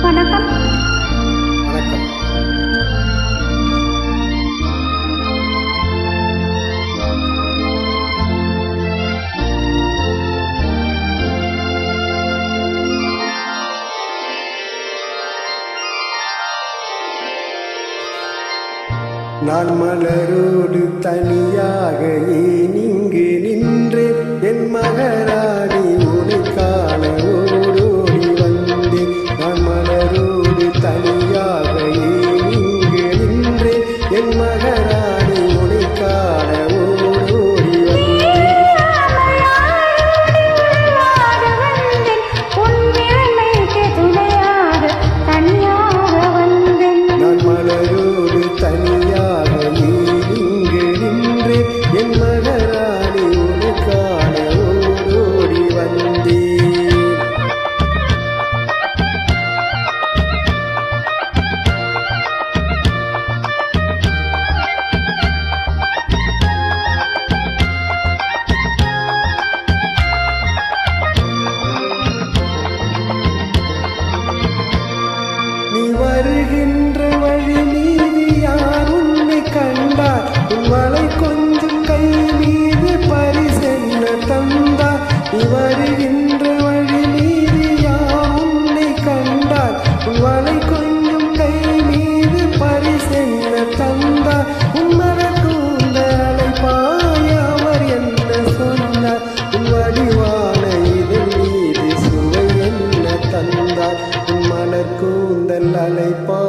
வணக்கம். வணக்கம். நான் மலரோடு தனியாக ஏன் இங்கு நின்றேன்? என் மகராணி உனை காண ஓடோடி வந்தேன். நான் மலரோடு தனியாக ஏன் இங்கு நின்றேன்? என் மகராணி உனை காண ஓடோடி வந்தேன். நான் மலரோடு தனியாக என் மகராணி உனை காண ஓடோடி வந்தேன். நீ வருகின்ற வழி மீது யார் உன்னை கண்டார்? உன் வலை கொஞ்சம் கை மீது பரிசென்ன தந்தார். நீ வருகின்ற வழி மீது யார் உன்னை கண்டார்? உன் வலை கொஞ்சம் கை மீது பரிசென்ன தந்தார். உன் மலர் கூந்தலை பாய அவர் என்ன சொன்னார்? உன் வடிவான இதழ் மீது சுவை என்ன தந்தார்? உன் மலர் கூந்தல் அலைப்பா